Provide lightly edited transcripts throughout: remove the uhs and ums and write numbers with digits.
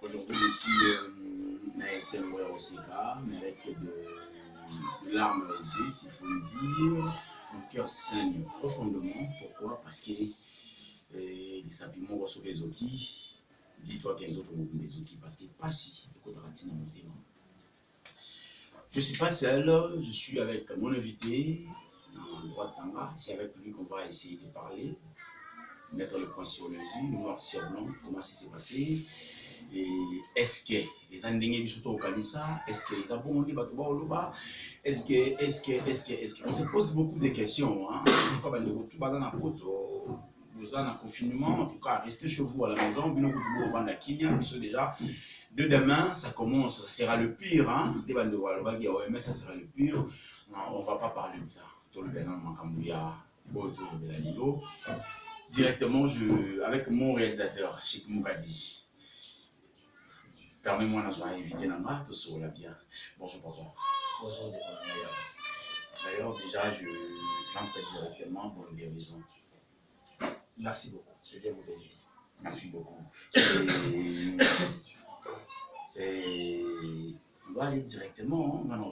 Aujourd'hui, je suis ASM Oseka, mais avec de larmes aux yeux, s'il faut le dire. Mon cœur saigne profondément. Pourquoi? Parce que les sentiments reçoivent les Oki. Dis-toi qu'il y a des autres mots des Oki. Parce que pas si, écoute, Ratine dans mon thème. Je ne suis pas seul, je suis avec mon invité, en droit de Tanga. C'est avec lui qu'on va essayer de parler, mettre le point sur le yeux, noir sur blanc, comment ça s'est passé. Et est-ce que les Andingés sont au Kalissa? Est-ce que les Abondés Batouba Oloba? Est-ce que on se pose beaucoup de questions. Hein? En tout cas, tout dans la poto, vous en confinement, en tout cas, restez chez vous à la maison. Déjà, de demain, ça commence, ça sera le pire. Hein? Mais ça sera le pire. On ne va pas parler de ça. Directement, avec mon réalisateur, Cheikh Moukadi. Permets-moi de inviter Nanga, tout sur la bière. Bonjour papa. Bonjour d'ailleurs, déjà, j'entre directement pour une guérison. Merci beaucoup. Que Dieu vous bénisse. Merci beaucoup. Et on va aller directement, on va la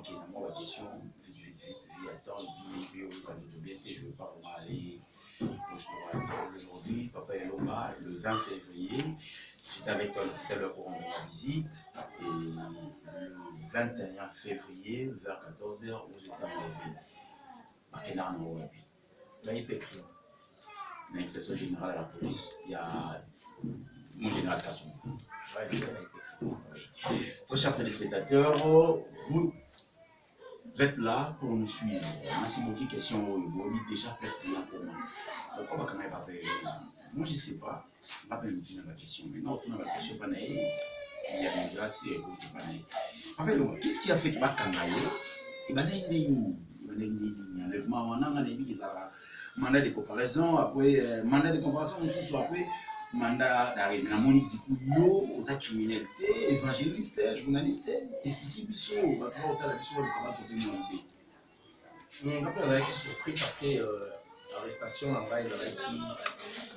question, vite, attends, je ne veux pas vraiment aller aujourd'hui, papa est là, le 20 février. J'étais avec toi tout à l'heure pour rendre la visite. Et le 21 février, vers 14 h, vous étiez enlevé à Kenar Nawabi. Là, il peut écrire. L'inspection générale à la police, il y a mon général Kasson. Très chers téléspectateurs, vous êtes là pour nous suivre. Merci beaucoup. Question déjà presque là pour moi. Pourquoi pas pas faire? Moi, je ne sais pas. Je ne vais pas me la question. Mais non, on a la question. Il y a une grâce et une qu'est-ce qui a fait que il y a un enlèvement, mandat de comparaison, après mandat de comparaison, après mandat d'arrêt. Mais la monnaie aux criminalité, évangéliste, journaliste, expliquez Bissot, on va pouvoir la question de comment on peut monter. Je suis surpris parce que l'arrestation,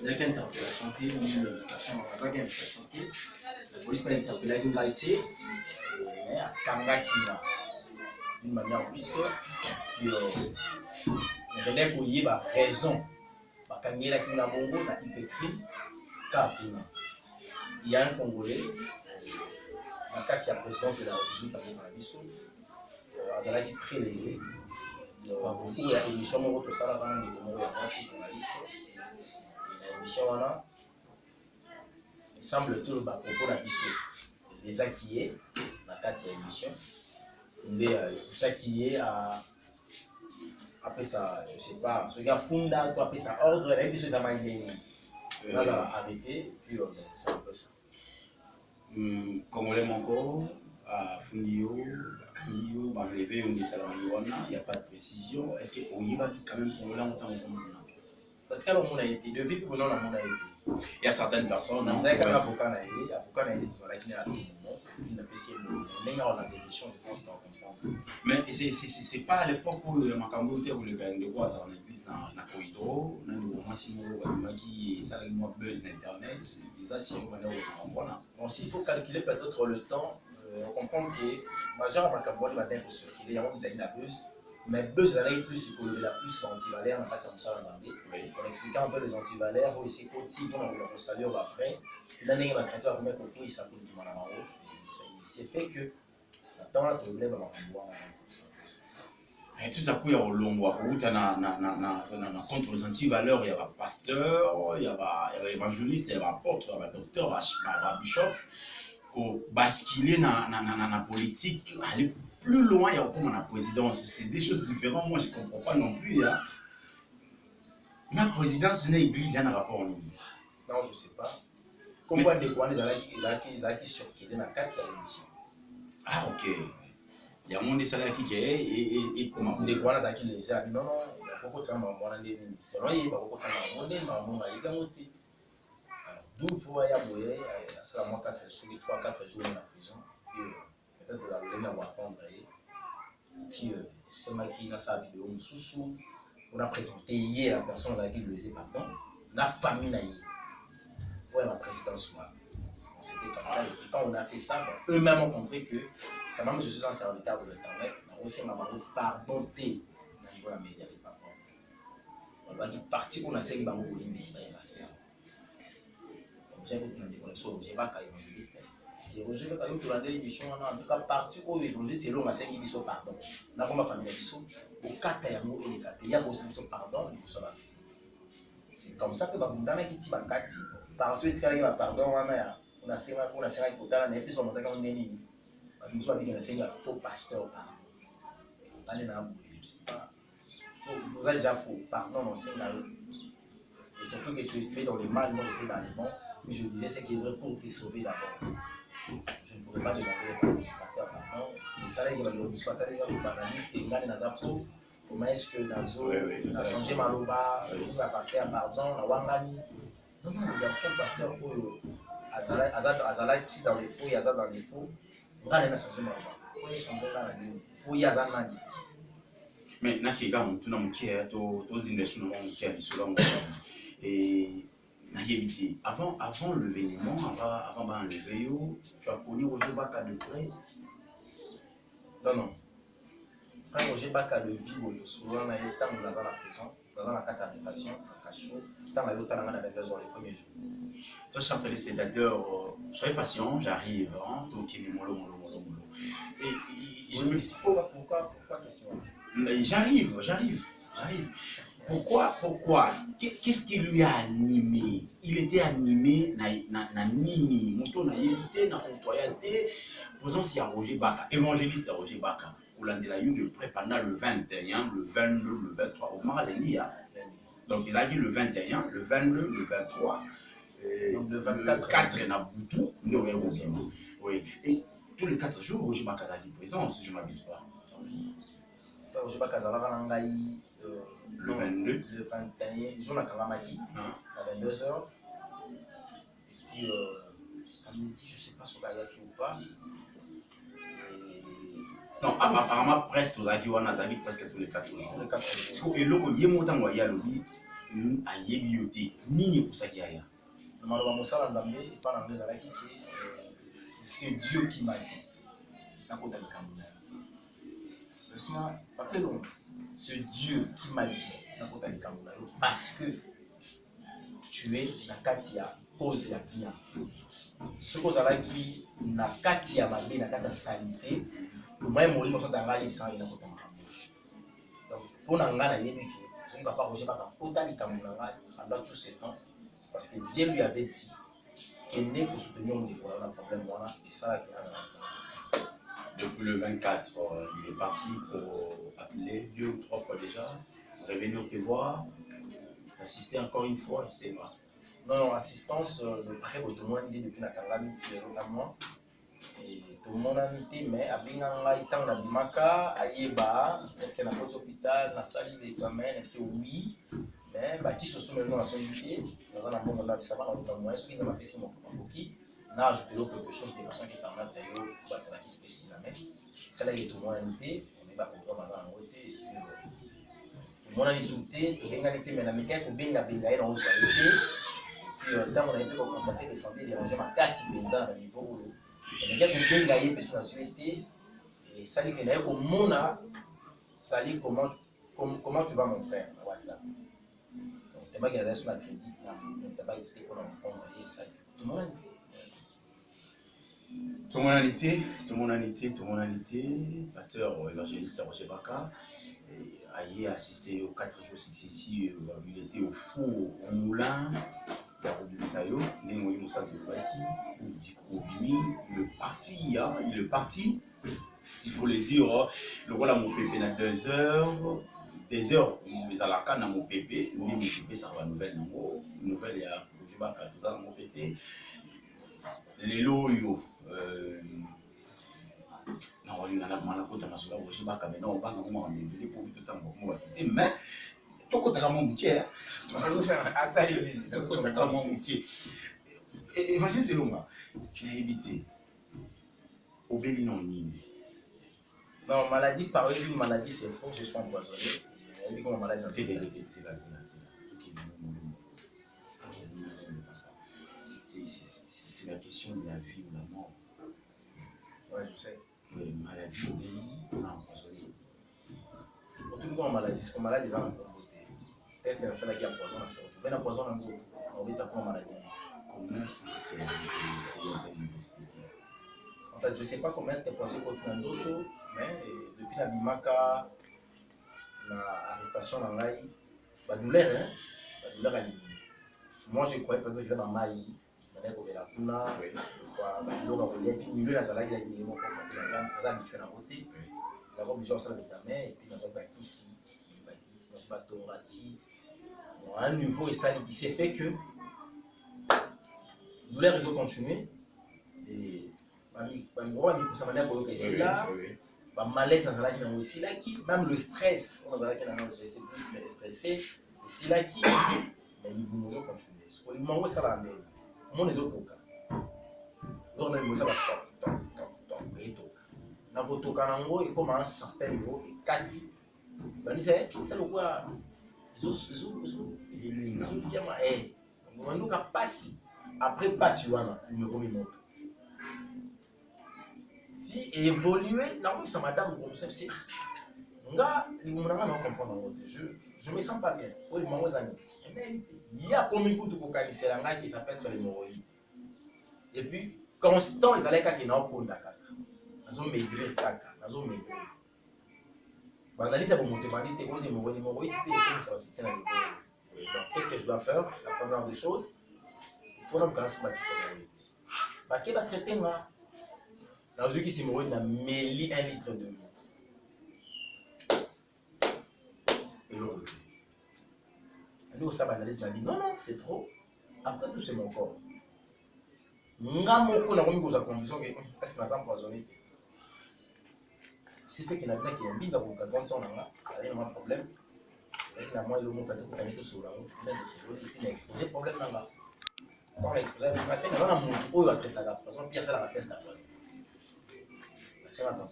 il y a une interpellation qui est une interpellation, la police n'a interpellé une laïté, mais à Kanga qui va d'une manière puisque on venait pour y avoir raison. Il y a un Congolais, dans le cadre de la présidence de la République à Monabiso, Azalaki très lésé. Beaucoup il y a une émission où ça va dans les journalistes. L'émission il semble-t-il au propos d'Abisso les acquis dans le cadre de l'émission. Mais ça qui est à après ça, je ne sais pas, ce gars Funda, toi, après ça, ordre, et puis ça m'a été arrêté, puis c'est un peu ça. Congolais Mongo, à Fundio, à Kanio, à Levé, on il n'y a pas de précision. Est-ce qu'on y va quand même pour longtemps? Parce que on a été, depuis que l'on a été. Il y a certaines personnes. Vous savez qu'un avocat n'a été dans la clinique à tout moment, il n'a pas essayé de mener en la démission, je pense qu'on comprend. Mais c'est pas à l'époque où Makambo était où le gars de quoi ça en église dans la corridor, on a eu au maximum qui ça a eu moins buzz d'internet, ça c'est on voilà. Bon, s'il faut calculer peut-être le temps, on comprend que majeur Makambo il va bien circuler, il y a un la buzz. Mais buzz d'aller plus psychologique, la plus antivalaire, en fait, ça nous sert à en expliquant un peu les antivalaires, où c'est aussi bon, on va saluer, on va faire. L'année, on va créer, on va mettre pourquoi il s'appelle du Manamaro. C'est fait que, dans la tournée, on va voir. Et tout à coup, il y a Olongwa, où il y a contre les antivaleurs, il y a pasteur, il y a évangéliste, il y a apôtre, il y a docteur, il y a bishop, qui basculer dans la politique, aller plus loin, il y a comme la présidence, c'est des choses différentes, moi je ne comprends pas non plus. Hein. La présidence, c'est une église, il y a un rapport. Non, je ne sais pas. Comment des quoi, ils ont surquillé dans 4 émissions. Ah, ok. Il y a un monde de salaire qui est et comment des quoi, ils ont qui les a dit non, non, il y a beaucoup de temps, c'est vrai, il y a beaucoup de temps, il y a beaucoup de 12 fois, il y a moyen, c'est la mois 4 sur les 3-4 jours dans la prison. Peut-être que la Lorena va apprendre. Puis, c'est moi qui a sa vidéo, on a présenté hier la personne qui le faisait pardon, la famille, pour la présidence. c'était comme ça. Et puis quand on a fait ça, bon, eux-mêmes ont compris que quand même je suis un serviteur de l'Internet, aussi ma banque pardon T. Au niveau de la média, c'est pas bon. On va dire parti qu'on a 5 banques pour les c'est pas facile. J'ai beaucoup de déconnexion, j'ai pas qu'à évangéliste. Et Roger va quand même l'émission, en tout cas parti où évangéliste c'est long à 5 émissions pardon. Là comme ma famille au 4 yango et les 4 il y a aussi pardon, c'est comme ça que dans qui tient bakati partout et pardon on a cinq kotala na episode monta comme neni nous sommes avec un faux pasteur pardon là les n'a pas faux nous a déjà faux pardon non c'est là et surtout que tu es dans le mal moi j'étais dans le bon mais je disais c'est qui est vrai pour te sauver d'abord je ne pourrais pas demander pasteur pardon et ça là il va le discours ça là il va banaliste et ngane na faux comment est-ce que Nazo a changé Maloba, il va passer à pardon, à Wangani. Non, non, il n'y a aucun pasteur pour Azala qui dans les faux, il y a ça dans les faux. On a changé Maloba. Pour y changer là, pour y avoir Nani. Mais Nakiga, tu n'as pas tous les sous qui a sur et avant l'événement, avant l'enlever, tu as connu Roger Baka de près. Non, non. Frère Roger Baka de vie où souvent on a été dans la prison, dans la carte d'arrestation, à Cachot, dans la yotta dans la 22 heures les premiers jours. Toi, chers téléspectateurs, soyez patients, j'arrive, hein, tout qui est mollo. Et je me dis pourquoi question? J'arrive. Pourquoi? Qu'est-ce qui lui a animé? Il était animé na nini, moto na évité, na côtoyalité. Posons si à Roger Baka, évangéliste Roger Baka. Koulandela eu de près pendant le 21, le 22, le 23 au Maraleni. Donc ils ont dit le 21, le 22, le 23. Donc le 24 na Boutou, oui. Et tous les 4 jours, Roger Baka a dit présent, si je ne m'abuse pas. Roger Baka a le 22, le 21, jour à Kalamaki, à 22h. Et puis samedi, je ne sais pas si on va y aller ou pas. Non, apparemment, presque aux Agiwana, presque tous les 4 jours. Parce que le coup, il y a longtemps qu'il y a le lit, à Yébioté, ni pour ça qu'il y a. C'est Dieu qui m'a dit. C'est Dieu qui m'a dit. Parce que tu es na katia cause ya bien. Ce que ça qui na katia mabe na katia sanité. Moi moi moi ça nga yebisa ina kota makambo. Donc pour na nga na yebi ki ce papa Roger Baka kota likambo nga pendant tout ce temps c'est parce que Dieu lui avait dit qu'il n'est pour soutenir mon école un problème voilà et ça qui a depuis le 24 il est parti pour appeler 2 ou 3 fois déjà revenir te voir assister encore une fois je sais pas. Non, assistance de près de tout le monde depuis la Kangami notamment et tout le monde a été mais à Binganga itan na bimaka ayeba est-ce qu'elle a un hôpital na salle d'examen c'est oui mais bah qui se sont maintenant à son unité dans un moment là ça va dans moins ce qui m'a fait si mon qui n'a ajouté quelque chose de façon qui permet d'ailleurs bah c'est la qui spéciale mais celle là il est tout le monde unité on est pas pour dans un côté tout le monde a insulté tout le monde a été mais la mécanique au benga et dans aussi puis dans on a été constater des santé déranger ma casse benza à niveau où il y a des benga et personne suité et ça dit que là au mona ça dit comment tu vas mon frère WhatsApp donc tu m'as gardé sur la crédit là tu vas essayer pour envoyer ça tout le monde tout le monde a été pasteur évangéliste Roger Baka a assisté aux 4 jours successifs il était au four au moulin il est parti s'il faut le dire le rôle à mon pépé dans 2 heures des heures mais à la canne à mon pépé ça va nouvelle il y a Roger Baka tout ça dans mon pépé les loyaux non on a mal à côté de la Roger Baka mais non on va pour tout le temps mais tout côté à mon pied évangile c'est long j'ai évité obéi non non maladie par une maladie c'est faux je suis empoisonné elle dit comment maladie c'est la question question de la vie ou la mort. Ouais, je sais. Oui, maladie, vous en empoisonné. En tout cas, en maladie, ce qu'on maladie, c'est en beauté. Test de la salle qui a poison dans cerveau. Ben, la poison dans nous, on est en maladie. Comment c'est de m'expliquer? En fait, je ne sais pas comment est-ce que poison continue dans nous, mais depuis la bimaka, l'arrestation dans l'aïe, la douleur, hein, la douleur a éliminé. Moi, je croyais que j'étais dans maï, je suis la kuna, et puis milieu la salade, il a éliminé mon corps, il a habitué à la beauté. Il a obligé à faire l'examen, et puis il a fait ici, il a fait à un niveau, et ça, il s'est fait que douleur, ils ont continué, et malaise dans la vie, aussi là qui, même le stress, on a j'ai été plus stressé, et si là qui, mais les boulots continuent. Il m'a envoyé ça là, mon les autres cas. On a eu ça là, et tout. Dans votre cas, il commence à un certain niveau, et Kati, c'est le quoi, ils ont bien nous passi après passi il me remet monte. Si évoluer, là même ça madame comme ça c'est nga mon na comprendre je me sens pas bien. Oh il m'a amis. Il y a comme une coupe de là qui s'appelle l'hémorroïde. Et puis constant ils allaient kaka na okonda kaka. Nazo maigrir kaka, nazo maigrir. Banalise pour monter bandite aux hémorroïdes puis ça va tenir à l'épaule. Donc, qu'est-ce que je dois faire? La première des choses, il faut que je sois hémorroïde. Bah, qui va traiter moi? Dans ce qui s'est hémorroïde, on a 1 litre de l'eau. Et l'eau. Nous, ça va analyser la vie. Non, non, c'est trop. Après tout, c'est mon corps. Nga moko na komi koza condition que est-ce que ça empoisonné? Si fait qu'il y a bien qui est bien dans le cadre de son anga, il y a un problème. Il y a moi le mot fait que tu as sur la route, il a exposé problème là. Quand on a exposé le matin, on a mon où il traiter la poison, puis ça la teste la poison. C'est un temps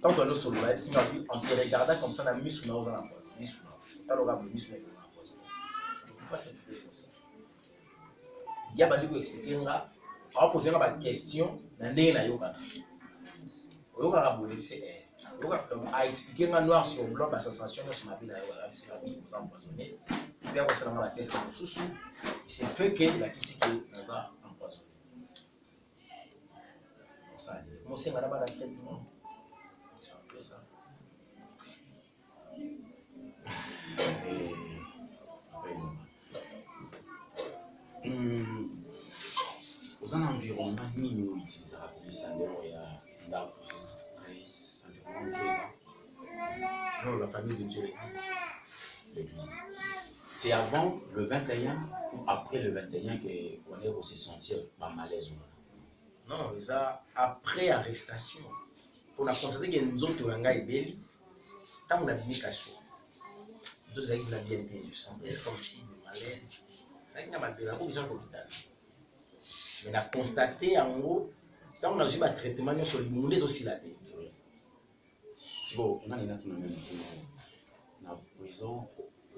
tant que nous sommes là, si on te regarde comme ça, on a mis sous nos en poison, mis sous nous. Tu as le mis sous en poison. Pourquoi est-ce que tu peux faire ça? Il y a des gens qui expliquent là, on va poser une question, dans des na yoka. Yoka va c'est a expliqué noir sur blanc la sensation de ma vie là, c'est la vie vous empoisonné. Puis après ça on va tester le sous. C'est fait que la qui c'est que nous a empoisonné. Donc ça, moi c'est madame la traitement. C'est un peu ça. Aux environnements minimaux utilisables, le salaire il y a environ 2 ans. Non, la famille de Dieu, L'église. C'est avant le 21 ou après le 21 qu'on est aussi sentir ma malaise. Non, mais ça, après arrestation, on a constaté que nous autres, on a été tant on a mis caché. Nous autres, on a bien été, je sens. C'est comme si le malaise, ça qui n'a pas de la besoin d'hôpital. Mais on a constaté en gros, quand on a eu un traitement sur le monde aussi la tête. C'est bon, on a une prison.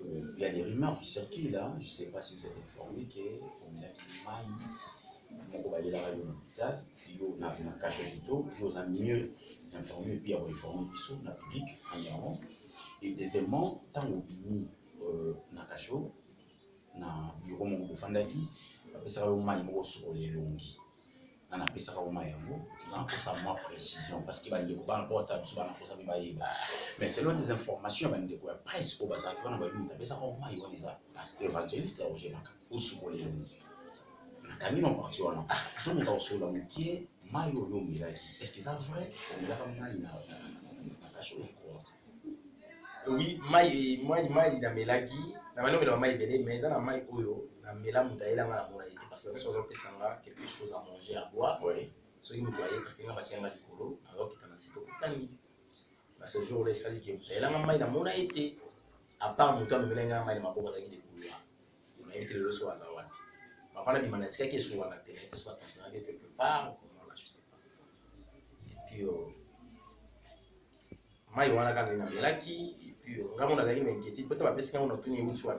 Il y a des rumeurs qui circulent là. Je ne sais pas si vous êtes informés qu'on a dit on va aller là à l'hôpital, puis on a un cachet plutôt, puis on a mieux informé, puis on a informé la public en Iran. Et deuxièmement, tant qu'on finit dans le cachet, dans le bureau de Fandaki, on ça va sur les longues. On a ça pour ça moins précision parce qu'il va le couper en portable, mais selon des informations, il va le couper presque au bazar. On va lui ça au moins il va les évangélistes ou sur les longues. Quand ils ont parti, tout le monde a reçu la moitié, maillot long, est-ce que c'est vrai? On a comme la chose, je crois. Oui, maï na melagi, na mano mela maï belé, mais na maï oyo, na mela mutaïla na mona été parce que les choses que ça quelque chose à manger, à boire. Oui. Ce qui me doit parce que na bâti na dikolo, alors qu'il t'en a si peu tani. Bah ce jour les sali qui mutaïla na maï na mona été, à part mutua me mela na maï na mabo avec des couloirs. Il m'a été le soir à Zawan. Ma femme a dit manatika qui est sur la télé, soit transféré quelque part, comment là je sais pas. Et puis maï wana kana na melaki. Puis, on a des inquiétudes. Peut-être que on a tenu une chose.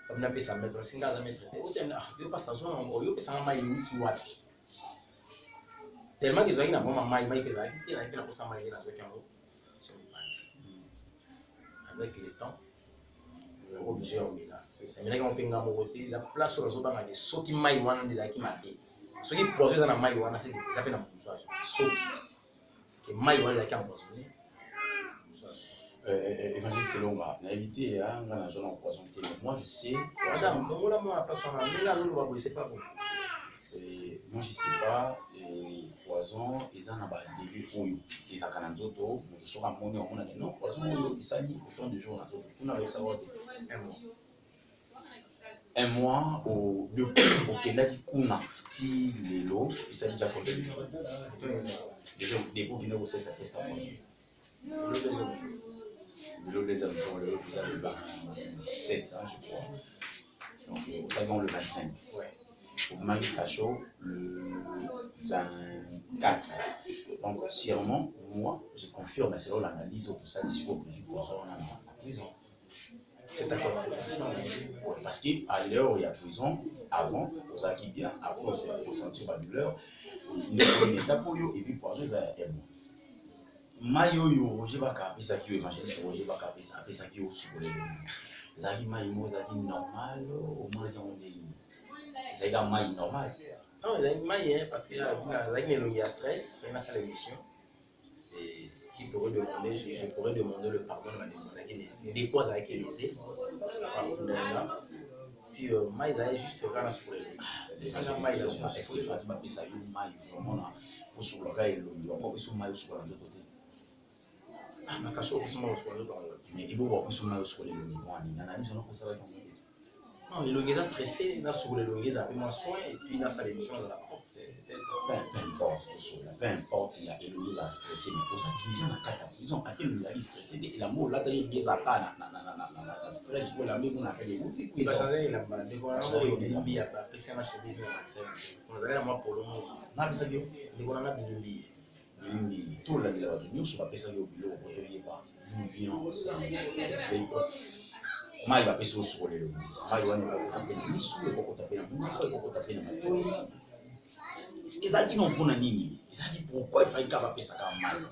comme na pesa mettre singa za mettre te otemna yo pas station yo pesa mai uti wapi tellement que zaki na bon mai pesa ki na kila posa mai na zoki yango avec le temps obligé au mina c'est mina qu'on penga mo côté za place sur zo banga de soki mai wana ndizaki mabe soki projet za na mai wana c'est ça fait na moussage soki que mai wana zaki empoisonné Évangile selon moi, on a évité hein, on a genre poison. Moi je sais. Madame, comment la moi passe par là, nous ne sais pas vous. Moi je sais pas. Poison, ils en ont pas début pour eux. Ils ont quand même d'autres. Nous sommes à mon on a dit non poison, ils s'allient autant de jours dans d'autres. On a savoir un mois. Un mois au Kenya qui kuna si les lots, ils s'allient déjà pour déjà des bouts qui ne vous savent ça teste à moi. De l'eau des hommes, le vous avez le 7 ans, je crois. Donc, au Sagan, le 25. Ouais. Au Marie Cachot, le 24. Donc, sûrement, moi, je confirme, c'est là l'analyse, tout ça, ici, pour que je puisse avoir la prison. C'est d'accord. Ouais, parce qu'à l'heure où il y a prison, avant, vous avez bien, après, vous sentir la douleur, il y a une étape pour eux, et puis pour eux, vous avez un mois. Mayoyo Roger Baka apesa ki évangéliste Roger Baka apesa ki osukole zaki mai mo zaki normal au moins dans des zaki mai normal non zaki mai parce que zaki nelongi à stress fait ma salle d'émission et qui pourrait demander je pourrais demander le pardon de ma des quoi zaki lésé puis mai zaki juste kana sukole c'est ça mai là sur est-ce que Fatima apesa yo mai vraiment na osukole ka elongi on peut se mai osukole de côté ma cache au plus mal mais il faut plus mal sur les analyse on ça non il est stressé là sur les longues a pris soin et puis là ça l'émission dans la propre c'était ça peu importe il y a des longues à stresser mais pour ça ils ont la carte ils ont à quel niveau ils stressé et l'amour là tu les attaques na stress pour la même on appelle les outils il va changer la bande on a dit pas c'est ma chemise de Maxime on a moi pour le moment na bisa bio on a dit tout la vie là nous sommes pas pensé au bureau pour te dire pas nous vivons mai va peso sur les mai wana va taper ni sur pour taper na mungu pour taper na matoi ezaki non pona nini ezaki pourquoi il fallait qu'à va pesa kama mai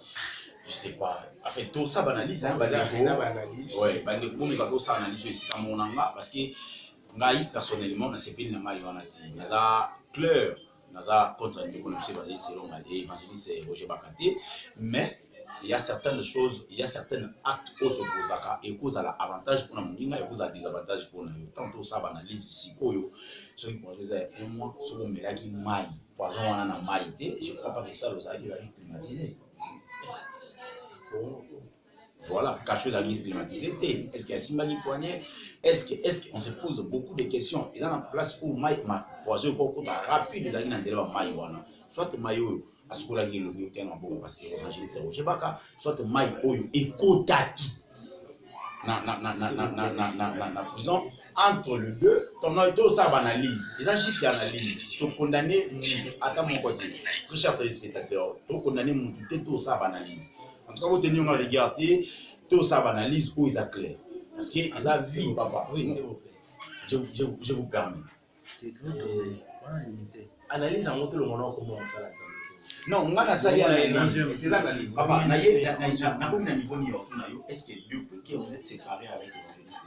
je sais pas en fait tout ça banalise hein banalise ouais bande ko mi ba ko ça analyse ici comme on nga parce que ngai personnellement na sepeli na mai wana ti naza clair naza contre les économies basées selon l'évangéliste Roger Bakate mais il y a certaines choses il y a certains actes autres kozaka et cause à l'avantage pour moninga et cause à désavantage pour nous tantôt ça banalise ici koyo ce qui pose un mois sur le melaki mai poison wana na mai té je crois pas que ça les a climatisé voilà caché la liste climatisée est-ce qu'il y a simbani poignet est-ce qu'on se pose beaucoup de questions et dans la place où mai ma poison ko rapide les agina ndela mai wana soit mai oyo asukola ki lo nyote na bongo parce que évangéliste Roger Baka soit mai oyo ekotaki na prison entre les deux ton auto ça analyse ils ont juste analyse to condamner à mon côté très chers téléspectateurs to condamner mon tout ça analyse en tout cas vous tenez on a regardé tout ça analyse où ils a clair parce que ils a vu papa oui s'il vous plaît je vous permets analyse en montre le monde comment ça la non on a sali des analyses papa na comme na niveau ni est-ce que depuis que vous êtes séparés avec l'évangéliste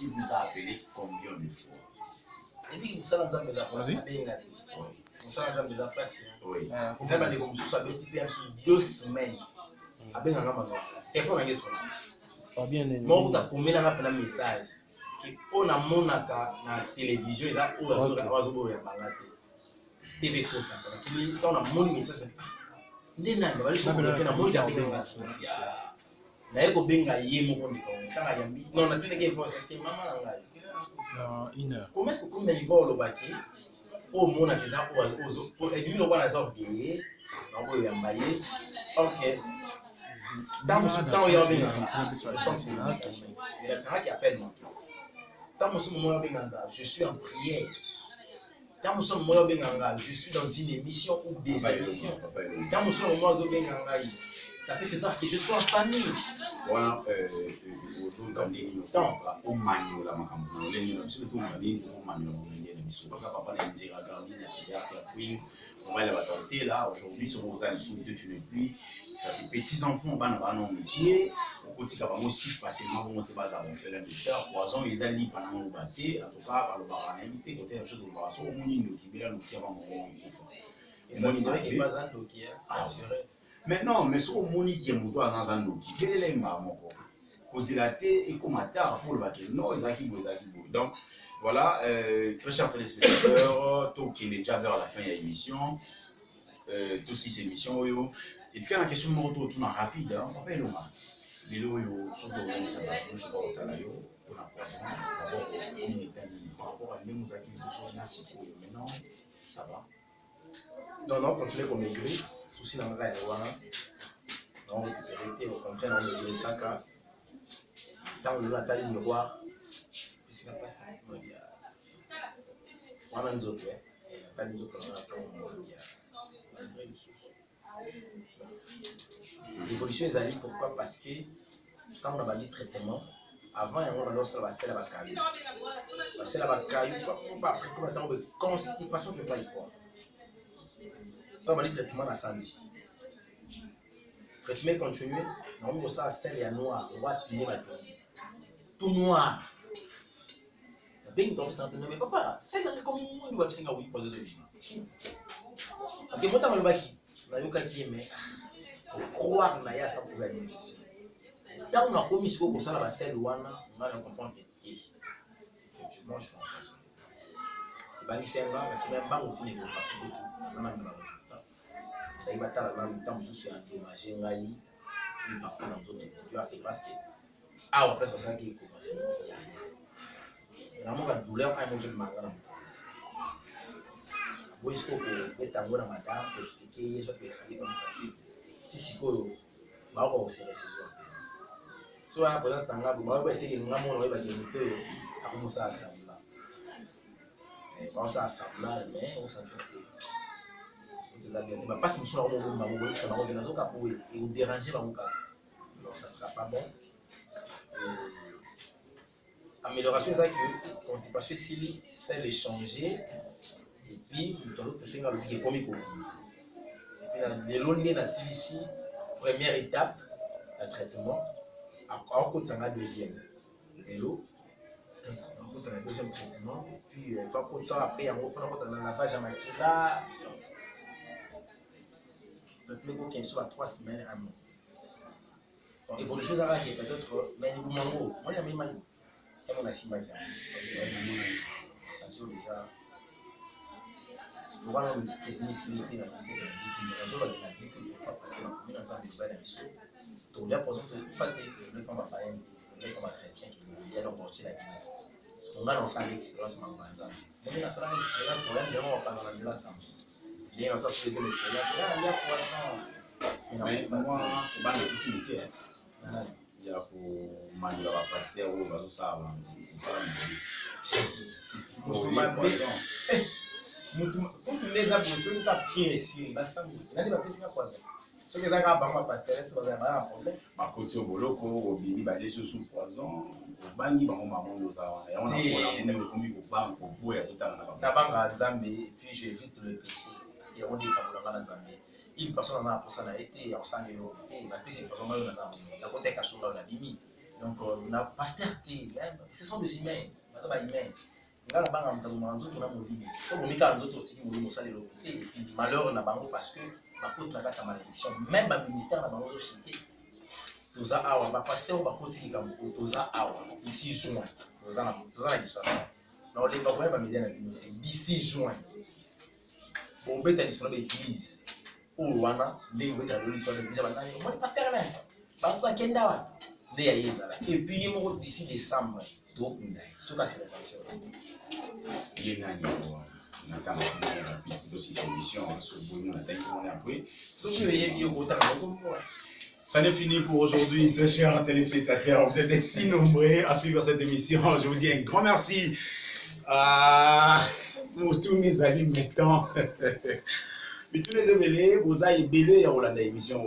il vous a appelé combien de fois et puis ça la nzambe za place bien ça la nzambe za place oui ça va comme ça va être sur 2 semaines abenga ngamba zo téléphone ngeso Fabien moi vous akomela na message que on a monaka na télévision ça ozo ya bangate TV kosa quand on a mon message ndena bali ko na mon ya benga na yeko benga ye moko ndiko kanga yambi non na tene ke voice c'est mama na ngai non une comment est-ce que comme niveau lo baki o mona ke za ozo pour et lo bana za bien na bo ya mbaye OK dans ce temps il y a bien je sens il a ça qui appelle moi dans ce moment je suis en prière. Dans ce moment je suis dans une émission ou des émissions. Dans ce moment ça peut se faire que je sois en famille. Voilà, aujourd'hui koyoka ndenge yokoyoka omaniola makambo na lolenge na biso mpe toyoka ndenge tokomaniola molenge na biso kaka papa na njera gardi na kiliaki ya queen mobali ya bato atela aujourd'hui soki oza lisusu te tu ne plus ça tes petits enfants bana bana na métier okotika bango si facilement bongo te baza bafele de terre poison eza lipa nango ba te en tout cas balobaka nayebi te kote na biso tolobaka soki omoni ndoki bela noki aba mongo mokufa maintenant mais soki omoni ke moto aza ndoki belela embaa moko kozela te ekoma tard pour le bateau non ezalaki boye ezalaki boye donc voilà très chers téléspectateurs tokende déjà vers la fin de l'émission tous ces émissions oyo etika na question moko totuna rapide papa elonga lelo oyo soki omonisa bato nyonso bakotala yo mpona poison d'abord omoni états-unis par rapport à ndenge ozalaki liboso na sikoyo maintenant ça va non continuer comme maigrir souci na ngai ya wana non récupérer te au contraire na maigrir kaka ntango lelo atali miroir esika mpasi ya wana nzoto atali nzoto na ngai ya malgré lisusu l'évolution ezali pourquoi parce que ntango na bali traitement avant yango bali osala basela bakayu après comme ntango constipation je vais pas y croire ntango bali traitement na sandi traitement continue nakomi kosala sele ya noir owapine bato tout noir nabengi tokesana mais papa sele nange komi mundu babisenga oui pose ezolima parce que mota malobaki nayokaki ye mais croire na ye asa pouvoir difficile ntango nakomi sikoyo kosala basele wana nga na comprendre te effectivement je suis en raison ebangisenga nakima mbango ntina ekokafi kutu naza na mbela résultat ezali batala na ntango mosusu ya endommage ngai une partie na nzoto dieu a fait parce que awa presque basalaki ekokafi ya rien namoka douleur aye mozo limanga na moto boyi sikoyo kobeta yango na madame koexplike ye soit koexplike comme parce que ti sikoyo baoka koseresizoa so wana présence na ngai baoka eteke nga mona oyebaki moto oyo akomosala sembla baosala sembla mais osentir te eza bien te bapasi mosusu na komoko bango koyebisa bango te nazoka po ekodérange bango kaka alors ça sera pas bon amélioration eza que constipation esili sel échanger et puis moto azotraite nga alobi ekomi kobima lelo nde nasilisi première étape ya traitement akokotisa nga deuxième lelo akokota na deuxième traitement et puis vakotisa ape yango fona kota na lavage ya makila traitement ekokende so ba 3 semaines un mois donc évolution ezaka ke peut-être mais libumango moni amemani yango nasimbaki yango sensio déjà wana technicité na nazoba na bitu parce que nakomi naza miloba na biso tolia poison tofa te toleka bapayen toleka bachrétien kilolia donc otie na bino nga na osala expérience makambo ya nzambe moni nasalaka expérience koya nzela mapanga na nzela sambo ndenge nasala soki eza expérience nga nalia poisson moi kobanda ekuti moke ya komandola bapaster oyo bazosala mutu kutu leza boye soki ta pire esili basango nani bapesika poison soki ezaka bango bapaster so bazala bana problème bakoti yo boloko obimi balesi osu poison obangi bango mamondo oza wana yango nakomi okomi koboya totala na banga nzambe puis je évite le péché parce que yango nde ekabolanga na nzambe une personne ana aposa na ye te ya kosanga eloko te bapesi personne oyo naza yakoteka shonga oyo nabimi donc na paster te ce sont des humains baza bahumain nga na banga moto akomaka nzoto na molimo so bomikala nzoto otiki molimo osala eloko te epuis malheur na bango parce que bakoti na kati ya malédiction même baministère na bango ozoshite toza awa bapaster oyo bakotiki likambo toza awa ici juin toza na disation na olemba koya bamedia na bino te d'ici juin bobeta lisolo baeglise oyo wana ndenge obetaka lelo lisolo baeglise banani omoni paster me bango bakende awa nde yaye ezala epuis ye moko d'ici décembre tokunda ye soki aserepansion ye nani natanga rapide aussi cette émission sur Bono on après soki oyebi yo kotaka bakoma. Ça n'est fini pour aujourd'hui, très chers téléspectateurs. Vous êtes si nombreux à suivre cette émission. Je vous dis un grand merci pour tous mes amis mettants. Mais tous les événements, vous avez belé à l'émission.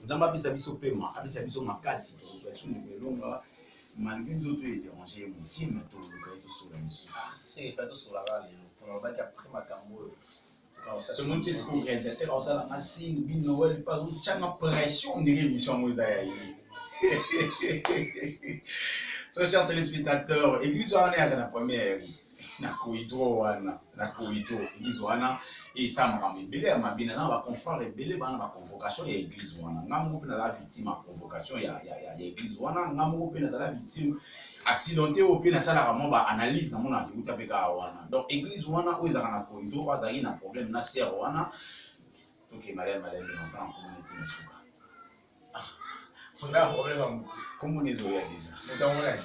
Nous avons appris ça biso paiement, appris ça biso makasi. malgré les autres dérangés, mon qui m'a tout le sur la mission. C'est fait tout sur la râle. On va dire après ma cambo. Tout le monde dit qu'on réalisateur, on s'en a massé, bin Noël, pas où tu as ma pression de l'émission Mosaïe. Très chers téléspectateurs, Église Wana est la première. Na koito wana, Église Wana. Et ça m'a ramené belé à ma bien là va confort et belé dans la convocation il y a église wana ngamu pe na la victime à convocation il y a église wana ngamu pe na la victime accidenté au pe na sala vraiment ba analyse na mona ki uta pe ka wana donc église wana o ezaka na koito ba zaki na problème na ser wana to ke malem longtemps communauté na suka vous avez un problème comme on est déjà déjà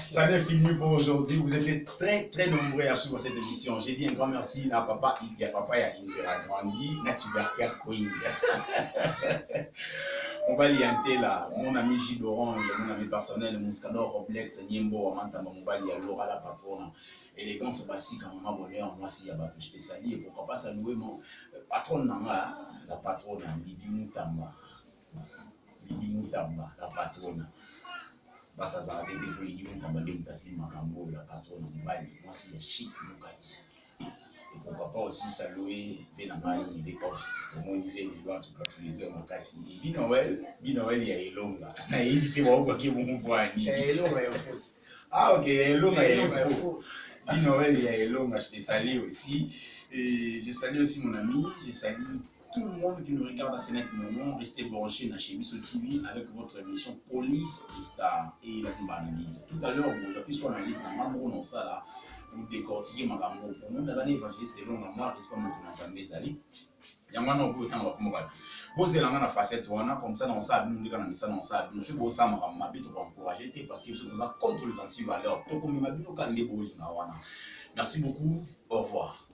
ça n'est fini pour aujourd'hui. Vous êtes très nombreux à suivre cette émission. J'ai dit un grand merci à papa et à Ingera Grandi, Natuberker Queen. On va lienter là. Mon ami Gilles Orange, mon ami personnel, Mouskador Roblex, Niembo, Amantama Mobali, Laura la patronne. Élégance basique, maman bonheur, moi si y a battu, je t'ai sali. Et pourquoi pas saluer mon patronne, la patronne, Lidi Moutamba. La patronne. Basa za bébé pour y on tamba de mutasi makambo la patronne mbali moi c'est chic mukati et pourquoi pas aussi saluer Benamai les cops comment il fait les doigts tout utiliser mon kasi Binoël ya elonga na invité wa kwa kibu mpwani elonga ya foot ah OK elonga ya foot Binoël ya elonga je te salue aussi et je salue aussi mon ami je salue tout le monde qui nous regarde à ce moment, restez branchés dans chez Misso TV avec votre émission Police et Star et la combat analyse. Tout à l'heure, vous appuyez sur l'analyse, dans ça là, vous décortiquez ma gamme. Pour nous, la dernière évangéliste, c'est long, moi, je ne sais pas mon temps mes alliés. Il y a un peu de temps, on va poser la facette, comme ça, dans ça, nous, dans ça, dans ça, nous, je suis ça, ma bite pour encourager, parce que nous avons contre les anti-valeurs. Merci beaucoup, au revoir.